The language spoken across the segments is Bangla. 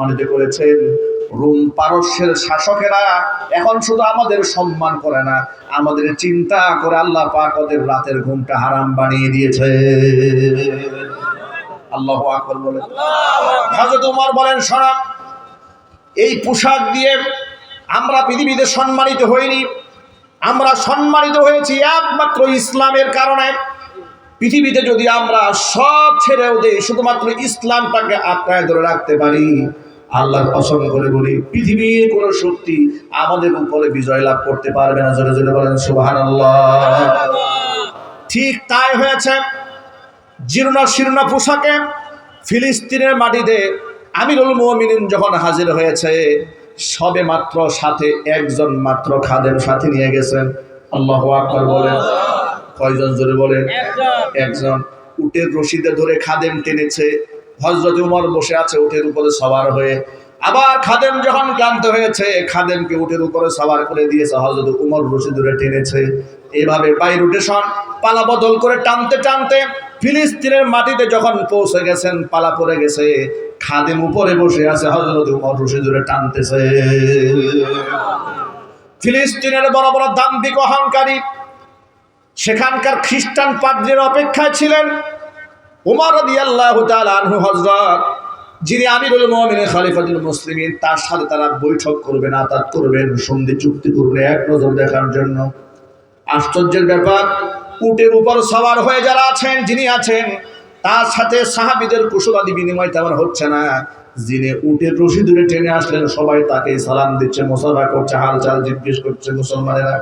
সম্মানিত করেছেন। রোম পারস্যের শাসকেরা এখন শুধু আমাদের সম্মান করে না, আমাদের চিন্তা করে আল্লাহ পাক ওদের রাতের ঘুমটা হারাম বানিয়ে দিয়েছে। আল্লাহু আকবার বলেন। হযরত ওমর বলেন, শোনো, এই পোশাক দিয়ে আমরা পৃথিবীতে সম্মানিত হইনি, আমরা সম্মানিত হয়েছি একমাত্র ইসলামের কারণে। পৃথিবীতে যদি আমরা সব ছেড়েও দেই, শুধুমাত্র ইসলামটাকে আঁকড়ায় ধরে রাখতে পারি, আল্লাহর কসম করে বলি, পৃথিবীর কোন শক্তি আমাদের উপরে বিজয় লাভ করতে পারবে না। জোরে জোরে বলেন সুবহানাল্লাহ। ঠিক তাই হয়েছে। জীর্ণ শীর্ণ পোশাকে ফিলিস্তিনের মাটিতে আমিরুল মুমিনিন যখন হাজির হয়েছে, সবে মাত্র সাথে একজন মাত্র খাদেম সাথে নিয়ে গেছেন। আল্লাহু আকবার বলেন। কয়জন? জোরে বলেন। একজন। উটের রশিদে ধরে খাদেম টেনেছে। হযরত ওমর বসে আছে উটের উপরে সওয়ার হয়ে। আবার খাদেম যখন ক্লান্ত হয়েছে, খাদেমকে উটের উপরে সওয়ার করে দিয়েছে, হযরত ওমর রশি ধরে টেনেছে। এভাবে বাই রোটেশন, পালা বদল করে টানতে টানতে ফিলিস্তিনের মাটিতে যখন পৌঁছে গেছেন, পালা পড়ে গেছে, খাদেম উপরে বসে আছে, হযরত ওমর রশি ধরে টানতেছে। ফিলিস্তিনের বড় বড় দাম্ভিক অহংকারী সেখানকার খ্রিস্টান পাদ্রীর অপেক্ষায় ছিলেন। ওমর রাদিয়াল্লাহু তাআলা আনহু হযরত, যিনি আমিরুল মুমিনিন খলিফাতুল মুসলিমিন, তার সাথে তারা বৈঠক করবেন, আতাত করবেন, সন্ধি চুক্তি করবেন এক নজর দেখার জন্য। আশ্চর্যের ব্যাপার, উটের উপর সওয়ার হয়ে যারা আছেন, যিনি আছেন, তার সাথে সাহাবীদের কুশলাদি বিনিময় তেমন হচ্ছে না। যিনি উটের রশি ধরে টেনে আসলেন, সবাই তাকে সালাম দিচ্ছে, মুসাফা করছে, হালচাল জিজ্ঞেস করছে। মুসলমানেরা,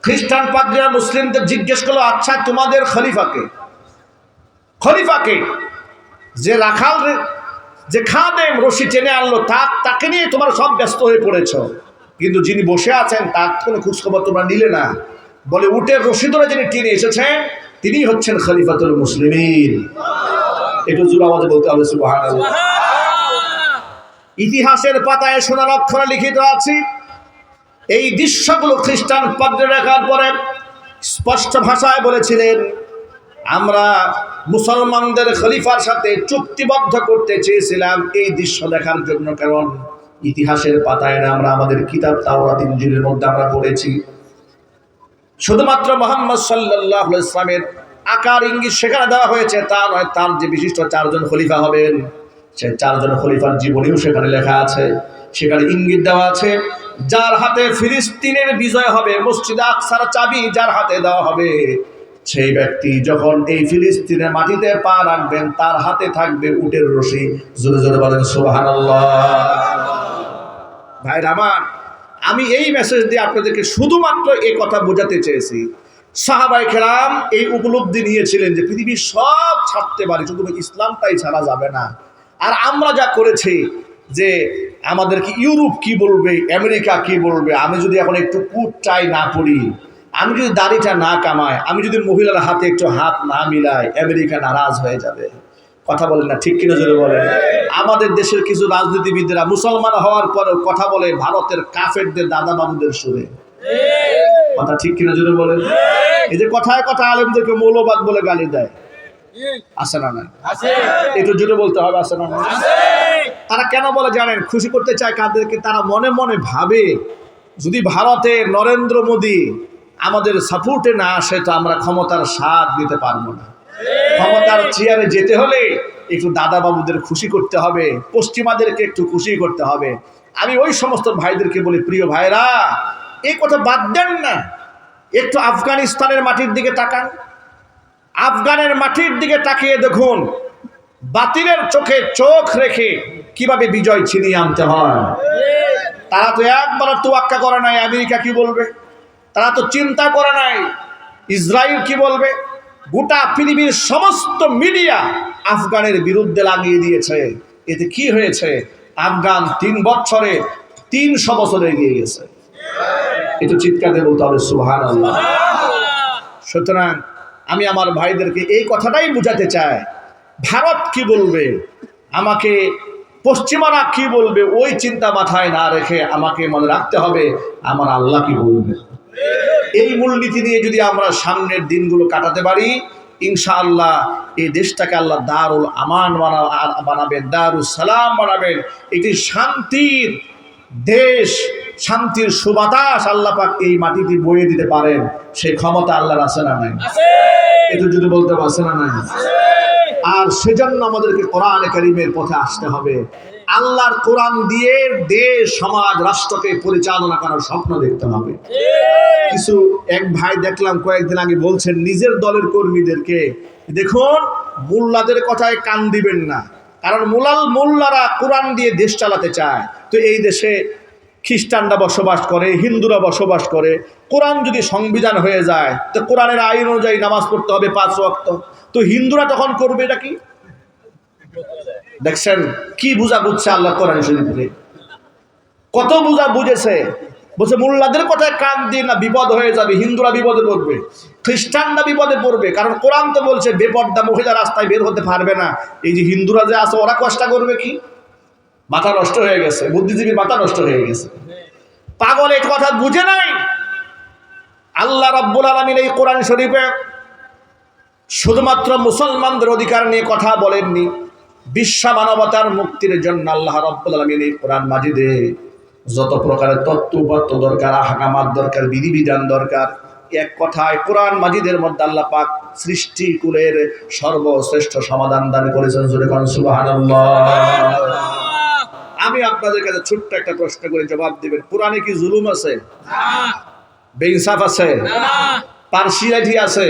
খ্রিস্টান পাদ্রীরা মুসলিমদের জিজ্ঞেস করলো, আচ্ছা তোমাদের খলিফাকে, খলিফাকে যে রাখাল, যে খাদেম রশি টেনে আনলো, তাকে নিয়ে তোমরা সব ব্যস্ত হয়ে পড়েছ, কিন্তু যিনি বসে আছেন তার কোনো খোঁজখবর তোমরা নিলে না। বলে, উটের রশি ধরে যিনি টেনে এসেছেন তিনি হচ্ছেন খলিফাতুল মুসলিমিন। একটু জোরে আওয়াজে বলতে হবে সুবহানাল্লাহ। ইতিহাসের পাতায় সোনার অক্ষরে লিখিত আছে। এই দৃশ্যগুলো খ্রিস্টান পাদ্রী দেখার পরে স্পষ্ট ভাষায় বলেছিলেন, আমরা মুসলমানদের খলিফার সাথে চুক্তিবদ্ধ করতে চেয়েছিলাম এই দৃশ্য দেখার জন্য। কারণ ইতিহাসের পাতায় না, আমরা আমাদের কিতাব তাওরাত ইনজিলের মধ্যে আমরা পড়েছি, শুধুমাত্র মুহাম্মদ সাল্লাল্লাহু আলাইহি ওয়াসাল্লামের আকার ইঙ্গিত সেখানে দেওয়া হয়েছে তা নয়, তার যে বিশিষ্ট চারজন খলিফা হবেন, সেই চারজন খলিফার জীবনীও সেখানে লেখা আছে। সেখানে ইঙ্গিত দেওয়া আছে, যার হাতে ফিলিস্তিনের বিজয় হবে, মসজিদে আকসার চাবি যার হাতে দেওয়া হবে, সেই ব্যক্তি যখন এই ফিলিস্তিনের মাটিতে পা রাখবেন, তার হাতে থাকবে উটের রশি। জোরে জোরে বলেন সুবহানাল্লাহ। ভাইরা আমার, আমি এই মেসেজ দিয়ে আপনাদেরকে শুধুমাত্র এই কথা বোঝাতে চেয়েছি, সাহাবায়ে কেরাম এই উপলব্ধি নিয়েছিলেন যে পৃথিবীর সব ছাড়তে পারে, শুধু ইসলামটাই ছাড়া যাবে না। আর আমরা যা করেছি, যে আমাদেরকে ইউরোপ কি বলবে, আমেরিকা কি বলবে, আমি যদি এখন একটু কুট টাই না পরি, আমি যদি দাড়িটা না কামাই, আমি যদি মহিলার হাতে একটু হাত না মিলাই, আমেরিকা নারাজ হয়ে যাবে। কথা বলেন না, ঠিক কিনা জোরে বলেন। আমাদের দেশের কিছু রাজনীতিবিদরা মুসলমান হওয়ার পরেও কথা বলে ভারতের কাফেরদের দাদা বাবুদের সুরে। কথা ঠিক কিনা জোরে বলেন। এই যে কথায় কথা আলেমদেরকে মৌলবাদ বলে গালি দেয়, আছে না না? একটু জোরে বলতে হবে, আছে না না? তারা কেন বলে জানেন? খুশি করতে চায় কাদেরকে? তারা মনে মনে ভাবে, যদি ভারতের নরেন্দ্র মোদী আমাদের সাপোর্টে না আসে তো আমরা ক্ষমতার স্বাদ নিতে পারবো না। ক্ষমতার চেয়ারে যেতে হলে একটু দাদা বাবুদের খুশি করতে হবে, পশ্চিমাদেরকে একটু খুশি করতে হবে। আমি ওই সমস্ত ভাইদেরকে বলি, প্রিয় ভাইরা, এই কথা বাদ দেন না, একটু আফগানিস্তানের মাটির দিকে তাকান। আফগানের মাটির দিকে তাকিয়ে দেখুন, বাতিলের চোখে চোখ রেখে কিভাবে বিজয় ছিনিয়ে আনতে হয়। তারা তো একবার তোয়াক্কা করে নাই আমেরিকা কি বলবে, তারা তো চিন্তা করে নাই ইসরায়েল কি বলবে। গোটা পৃথিবীর সমস্ত মিডিয়া আফগানের বিরুদ্ধে লাগিয়ে দিয়েছে। এতে কি হয়েছে? আফগান 3 বছরে 300 বছর এগিয়ে গেছে। একটু চিৎকার দিয়ে বলতে হবে সুবহানাল্লাহ। সুতরাং আমি আমার ভাইদেরকে এই কথাটাই বুঝাতে চাই, ভারত কি বলবে, আমাকে পশ্চিমারা কি বলবে, ওই চিন্তা মাথায় না রেখে আমাকে মনে রাখতে হবে আমার আল্লাহ কি বলবে। এই মূলনীতি নিয়ে যদি আমরা সামনের দিনগুলো কাটাতে পারি, ইনশাআল্লাহ এই দেশটাকে আল্লাহ দারুল আমান বানাবেন, দারুল সালাম বানাবেন। এটি শান্তির দেশ, শান্তির সুবাতাস আল্লাহ পাক এই মাটিতে বয়ে দিতে পারেন। সেই ক্ষমতা আল্লাহর আছে না নাই? এটা যদি বলতে পারছে না নাই? আর সেজন্য আমাদেরকে কোরআনে কারীমের পথে আসতে হবে। আল্লাহর কোরআন দিয়ে দেশ, সমাজ, রাষ্ট্রকে পরিচালনা করার স্বপ্ন দেখতে হবে। কিছু এক ভাই দেখলাম কয়েকদিন আগে বলছেন নিজের দলের কর্মীদেরকে, দেখুন মোল্লাদের কথায় কান দিবেন না, কারণ মোল্লারা কোরআন দিয়ে দেশ চালাতে চায়। তো এই দেশে খ্রিস্টানরা বসবাস করে, হিন্দুরা বসবাস করে। কোরআন যদি সংবিধান হয়ে যায় তো কোরআনের আইন অনুযায়ী নামাজ পড়তে হবে 5 ওয়াক্ত। তো হিন্দুরা তখন করবে এটা কি? দেখছেন কি বুঝা বুঝছে আল্লাহ কোরআন শরীফে, কত বুঝা বুঝেছে। বলছে মোল্লাদের কথায় কান দিয়ে না, বিপদ হয়ে যাবে, হিন্দুরা বিপদে পড়বে, খ্রিস্টানরা বিপদে পড়বে। কারণ কোরআন তো বলছে বেপর্দা মহিলা রাস্তায় বের হতে পারবে না। এই যে হিন্দুরা যে আছে ওরা কষ্ট করবে কি? মাথা নষ্ট হয়ে গেছে, বুদ্ধিজীবীর মাথা নষ্ট হয়ে গেছে, পাগল এই কথা বুঝে নাই। আল্লাহ রাব্বুল আলামিন এই কোরআন শরীফে শুধুমাত্র মুসলমানদের অধিকার নিয়ে কথা বলেননি, বিশ্ব মানবতার মুক্তির জন্য আল্লাহ রাব্বুল আলামিন এই কোরআন মাজিদে যত প্রকারের তত্ত্ব উপাত্ত দরকার, আহকামাত দরকার, বিধিবিধান দরকার, এক কথায় কোরআন মাজিদের মধ্যে আল্লাহ পাক সৃষ্টিকুলের সর্বশ্রেষ্ঠ সমাধান দান করেছেন। জোরে বলুন সুবহানাল্লাহ। আমি আপনাদের কাছে ছোট্ট একটা প্রশ্ন করে জবাব দিবেন, কোরআনে কি জুলুম আছে? বেইনসাফ আছে? পার্সিয়ালিটি আছে?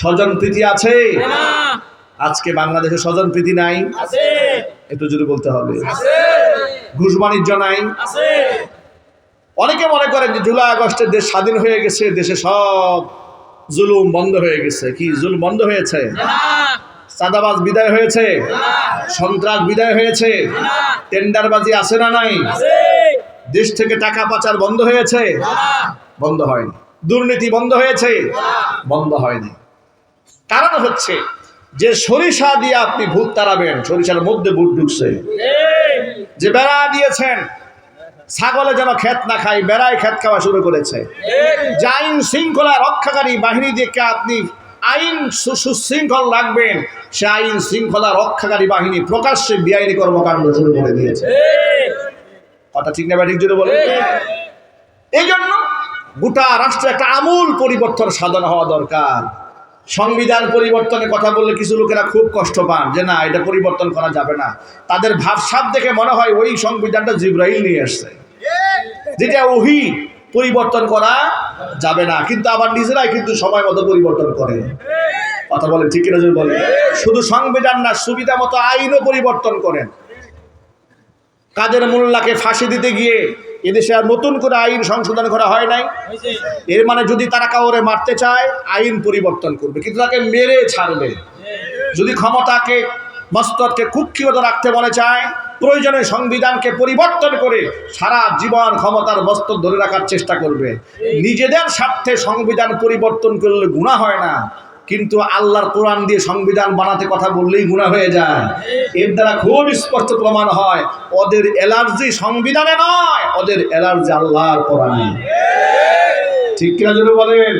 স্বজনপ্রীতি আছে? আজকে বাংলাদেশে স্বজনপ্রীতি নাই? একটু যদি বলতে হবে। ঘুষ বাণিজ্য নাই? অনেকে মনে করেন যে জুলাই আগস্টের দেশ স্বাধীন হয়ে গেছে, দেশে সব জুলুম বন্ধ হয়ে গেছে। কি জুলুম বন্ধ হয়েছে? চাঁদাবাজ বিদায় হয়েছে? সন্ত্রাস বিদায় হয়েছে? টেন্ডারবাজি আছে না নাই? দেশ থেকে টাকা পাচার বন্ধ হয়েছে? বন্ধ হয়নি। দুর্নীতি বন্ধ হয়েছে? বন্ধ হয়নি। কারণ হচ্ছে যে সরিষা দিয়ে আপনি ভূত তাড়াবেন, সরিষার মধ্যে ভূত ঢুকছে। যে বেড়া দিয়েছেন ছাগলে যেন ক্ষেত না খায়, বেড়ায় ক্ষেত খাওয়া শুরু করেছে। যে আইন শৃঙ্খলা রক্ষাকারী বাহিনী দিয়ে আপনি আইন সুশৃঙ্খল রাখবেন, সে আইন শৃঙ্খলা রক্ষাকারী বাহিনী প্রকাশ্যে বেআইনি কর্মকাণ্ড শুরু করে দিয়েছে। কথা ঠিক না ঠিক জুড়ে বলে? এই জন্য গোটা রাষ্ট্রে একটা আমূল পরিবর্তন সাধন হওয়া দরকার। সংবিধান পরিবর্তনের কথা বললে কিছু লোকেরা খুব কষ্ট পান, যে না এটা পরিবর্তন করা যাবে না। তাদের ভাবসাব দেখে মনে হয় ওই সংবিধানটা জিবরাইল নিয়ে আসছে, যেটা ওহী, পরিবর্তন করা যাবে না। কিন্তু আবার নিজেরাই কিন্তু সময় মতো পরিবর্তন করে। কথা বলে ঠিক কিনা যদি বলে? শুধু সংবিধান না, সুবিধা মতো আইনও পরিবর্তন করেন। কাদের মোল্লাকে ফাঁসি দিতে গিয়ে এদেশে আর নতুন করে আইন সংশোধন করা হয় নাই। এর মানে যদি তারা কাউরে মারতে চায় আইন পরিবর্তন করবে, কিন্তু তাকে মেরে ছাড়বে। যদি ক্ষমতাকে, মস্তকে কুক্ষিগত রাখতে মনে চায়, প্রয়োজনে সংবিধানকে পরিবর্তন করে সারা জীবন ক্ষমতার মস্তক ধরে রাখার চেষ্টা করবে। নিজেদের স্বার্থে সংবিধান পরিবর্তন করলে গুনাহ হয় না, কিন্তু আল্লাহর কোরআন দিয়ে সংবিধান বানাতে কথা বললেই গুনাহ হয়ে যায়। এর দ্বারা খুব স্পষ্ট প্রমাণ হয় ওদের অ্যালার্জি সংবিধানে নয়, ওদের অ্যালার্জি আল্লাহর কোরআনে। ঠিক কিনা যদি বলেন?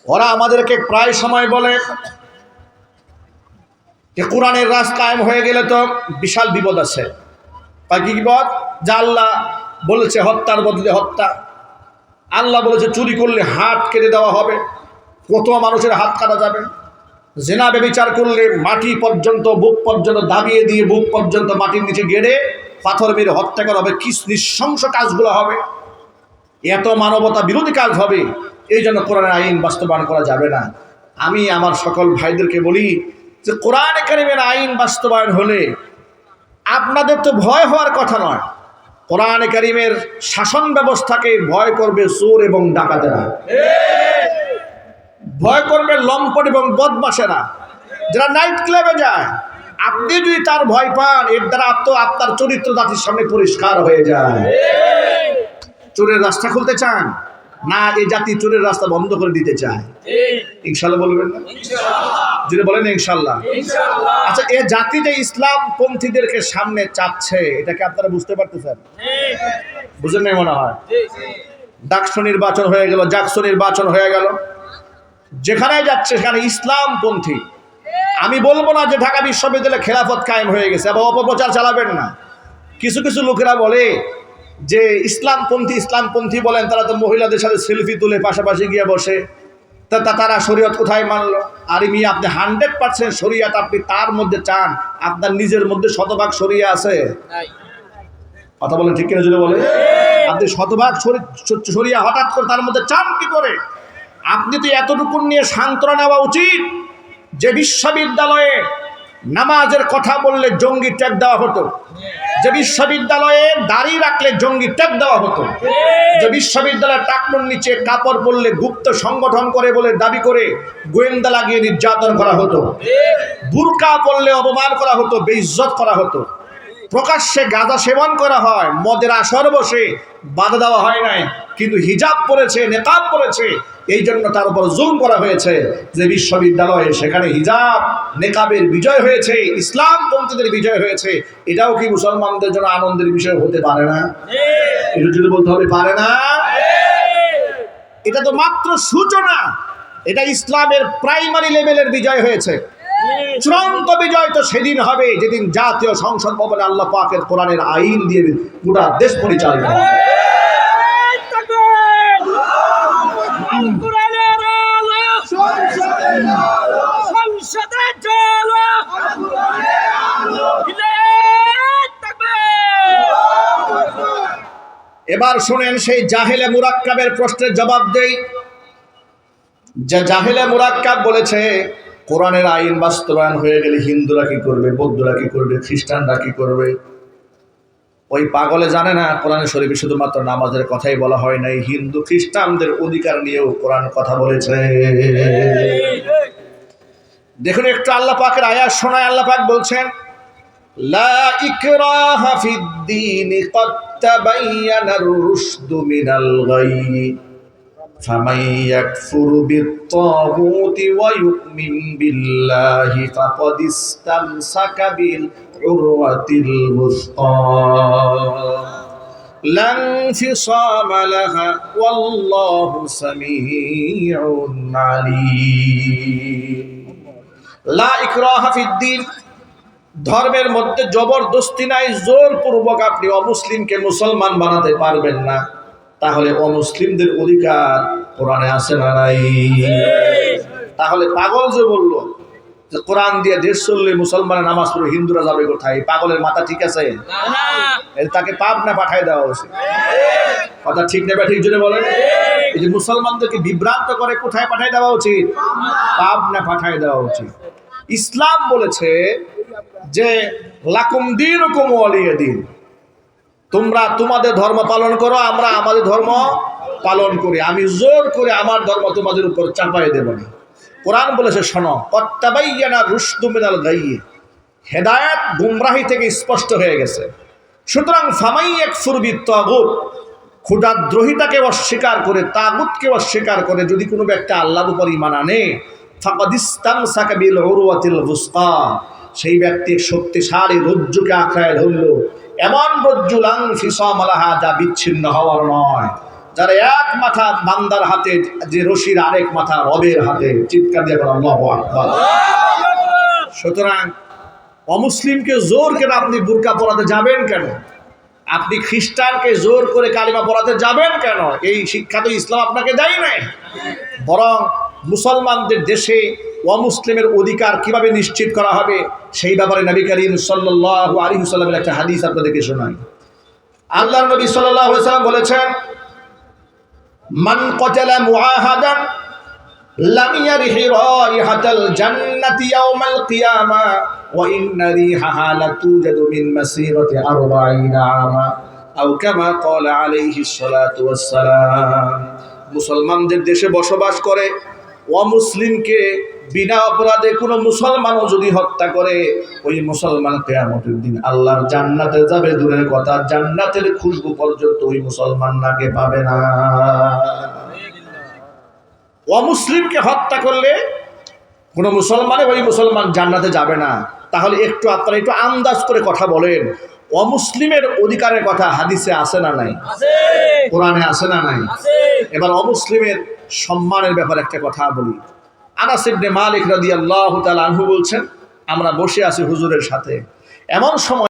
ওরা আমাদেরকে প্রায় সময় বলে যে কোরআনের রাজ কায়েম হয়ে গেলে তো বিশাল বিপদ আছে। কি বিপদ? যা আল্লাহ বলেছে হত্যার বদলে হত্যা, আল্লাহ বলেছে চুরি করলে হাত কেটে দেওয়া হবে, কত মানুষের হাত কাটা যাবে, জিনা ব্যভিচার করলে মাটি পর্যন্ত, বুক পর্যন্ত দাবিয়ে দিয়ে বুক পর্যন্ত মাটির নিচে গেড়ে পাথর মেরে হত্যা করা হবে, কি নৃশংস কাজগুলো হবে, এত মানবতা বিরোধী কাজ হবে। এই জন্য কোরআনের আইন বাস্তবায়ন করা যাবে না। আমি আমার সকল ভাইদেরকে বলি যে কোরআনে কারিমের আইন বাস্তবায়ন হলে আপনাদের তো ভয় হওয়ার কথা নয়। কোরআনে কারিমের শাসন ব্যবস্থাকে ভয় করবে চোর এবং ডাকাতেরা, ভয় করবে লম্পট এবং বদমাশেরা, যারা নাইট ক্লাবে যায়। আপনি যদি তার ভয় পান, এর দ্বারা আপনার চরিত্র জাতির সামনে পরিষ্কার হয়ে যায়। চোরের রাস্তা খুলতে চান না, এই জাতি চোরের রাস্তা বন্ধ করে দিতে চায়। ইনশাল্লাহ বলবেন না? যদি বলেন ইনশাল্লাহ। আচ্ছা, এই জাতি যে ইসলাম পন্থীদেরকে সামনে চাচ্ছে, এটাকে আপনারা বুঝতে পারতেছেন? বুঝেন নাই মনে হয়। ডাকসু নির্বাচন হয়ে গেল, জাকসু নির্বাচন হয়ে গেল, যেখানে যাচ্ছে সেখানে ইসলামপন্থী। আমি বলবো না যে ঢাকা বিশ্ববিদ্যালয়ে খেলাফত কায়েম হয়ে গেছে, আবার অপপ্রচার চালাবেন না। কিছু কিছু লোকেরা বলে যে ইসলামপন্থী বলেন, তারা তো মহিলাদের সাথে সেলফি তুলে পাশাপাশি গিয়ে বসে, তারা শরীয়ত কোথায় মানলো? আর মিয়া, আপনি 100% শরীয়ত আপনি তার মধ্যে চান, আপনার নিজের মধ্যে শতভাগ শরিয়া আছে? কথা বলেন ঠিক কিনা? যদি বলে আপনি শতভাগ শরিয়া হঠাৎ করে তার মধ্যে চান কি করে? আপনি তো এতটুকু নিয়ে সান্ত্বনা নেওয়া উচিত যে বিশ্ববিদ্যালয়ে নামাজের কথা বললে জঙ্গি ট্যাগ দেওয়া হতো, যে বিশ্ববিদ্যালয়ে দাড়ি রাখলে জঙ্গি ট্যাগ দেওয়া হতো, যে বিশ্ববিদ্যালয়ের টাকনুর নিচে কাপড় পরলে গুপ্ত সংগঠন করে বলে দাবি করে গোয়েন্দা লাগিয়ে নির্যাতন করা হতো, বুরকা পরলে অপমান করা হতো, বেইজ্জত করা হতো, প্রকাশ্যে গাঁজা সেবন করা হয়, মদের আসর বসে, বাধা দেওয়া হয় নাই, কিন্তু হিজাব পরেছে, নেকাব পরেছে, এই জন্য তার উপর জুলুম করা হয়েছে। যে বিশ্ববিদ্যালয়ে সেখানে হিজাব নেকাবের বিজয় হয়েছে, ইসলামপন্থীদের বিজয় হয়েছে, এটাও কি মুসলমানদের জন্য আনন্দের বিষয় হতে পারে না? এটা যদি বলতে হবে পারে না? এটা তো মাত্র সূচনা, এটা ইসলামের প্রাইমারি লেভেলের বিজয় হয়েছে। চূড়ান্ত বিজয় তো সেদিন হবে যেদিন জাতীয় সংসদ ভবনে আল্লাহ পাকের কোরআনের আইন দিয়ে গোটা দেশ পরিচালিত হবে। এবার শুনেন, সেই জাহেলে মুরাক্কাবের প্রশ্নের জবাব দেই। যে জাহেলে মুরাক্কাব বলেছে কোরআনের আইন বাস্তবায়ন হয়ে গেলে হিন্দুরা কি করবে, বৌদ্ধরা কি করবে, খ্রিস্টানরা কি করবে? ওই পাগলে জানে না কোরআন শরীফে শুধুমাত্র নামাজের কথাই বলা হয় নাই, হিন্দু খ্রিস্টানদের অধিকার নিয়েও কোরআন কথা বলেছে। দেখুন একটু আল্লাহ পাকের আয়াত শোনায়। আল্লাহ পাক বলছেন, লা ইকরাহা ফিদ-দীন ক্বাদ তাবায়্যানার রুশদু মিনাল গায়য়ি ফামান ইয়াকফুর বিত-তাগুতি ওয়া ইউমিন বিল্লাহি ফাকাদ ইসতামসাকা বিল উরওয়াতিল ওয়ুসকা লা ইনফিসামা লাহা ওয়াল্লাহু সামিউন আলীম। লা ইকরাহা ফিদ-দীন, ধর্মের মধ্যে জবরদস্তি নাই, জোরপূর্বক আপনি অমুসলিমকে মুসলমান বানাতে পারবেন না। তাহলে অমুসলিমদের অধিকার কোরআনে আছে না নাই? তাহলে পাগল যে বলল যে কোরআন দিয়ে দেশ চললে মুসলমানের নামাজ পড়ে হিন্দুরা যাবে কোথায়, এই পাগলের মাথা ঠিক আছে? তাকে পাবনা পাঠায় দেওয়া উচিত। কথা ঠিক নেবে ঠিক জন্য বলেন। এই যে মুসলমানদেরকে বিভ্রান্ত করে কোথায় পাঠায় দেওয়া উচিত? পাবনা পাঠায় দেওয়া উচিত। ইসলাম বলেছে যে লাকুম দীনুকুম ওয়ালিয়া দীন, তোমরা তোমাদের ধর্ম পালন করো, আমরা আমাদের ধর্ম পালন করি। আমি জোর করে আমার ধর্ম তোমাদের উপর চাপাই দেব না। কোরআন বলেছে শোনো, ক্বাদ তাবায়্যানা রুশদু মিনাল গায়য়ি, হেদায়েত গুমরাহি থেকে স্পষ্ট হয়ে গেছে। সুতরাং ফামান ইয়াকফুর বিত-তাগুত, ক্ষুদ্রদ্রোহিতাকে অস্বীকার করে, তাগুতকে অস্বীকার করে যদি কোনো ব্যক্তি আল্লাহর উপর ঈমান আনে, ফাকাদ ইসতামসাকা বিল উরওয়াতিল ওয়ুসকা, সেই ব্যক্তি শক্তিশালী রজ্জুকে আঁকড়ায় ধরল, এমন রজ্জু লা ইনফিসামা লাহা, যা বিচ্ছিন্ন হওয়ার নয়। যার এক মাথা বান্দার হাতে, যে রশির আরেক মাথা রবের হাতে। চিৎকার দিয়ে বলেন আল্লাহু আকবার। সুতরাং অমুসলিমকে জোর করে আপনি বুরকা পরাতে যাবেন কেন? আপনি খ্রিস্টানকে জোর করে কালিমা পড়াতে যাবেন কেন? এই শিক্ষা তো ইসলাম আপনাকে দেয় নাই। বরং মুসলমানদের দেশে অমুসলিমের অধিকার কিভাবে নিশ্চিত করা হবে সেই ব্যাপারে নবী করিম সাল্লাল্লাহু আলাইহি ওয়াসাল্লামের একটা হাদিস আপনাদেরকে শোনাই। আল্লাহর নবী সাল্লাল্লাহু আলাইহি ওয়াসাল্লাম বলেছেন, মান কাতালা মুআহাদান লাম ইয়ারিহি রাইহাতাল জান্নাতি ইয়াওমাল কিয়ামা ওয়া ইন্না রিহাহা লাতুজাদু মিন মাসিরাতি 40 আমা আও কামা ক্বালা আলাইহিস সালাতু ওয়াস সালাম। মুসলমানদের দেশে বসবাস করে অমুসলিমকে বিনা অপরাধে কোনো মুসলমানও যদি হত্যা করে, ওই মুসলমান কিয়ামতের দিন আল্লাহর জান্নাতে যাবে, দূরের কথা জান্নাতের খুশবু পর্যন্ত ওই মুসলমান নাকে পাবে না। অমুসলিমকে হত্যা করলে কোনো মুসলমানে ওই মুসলমান জান্নাতে যাবে না। তাহলে একটু আপনারা একটু আন্দাজ করে কথা বলেন, অমুসলিমের অধিকারের কথা হাদিসে আছে না নাই? কোরআনে আছে না নাই? এবার অমুসলিমের সম্মানের ব্যাপারে একটা কথা বলি। আনাস ইবনে মালিক রাদিয়াল্লাহু তাআলা আনহু বলছেন, আমরা বসে আছি হুজুরের সাথে, এমন সময়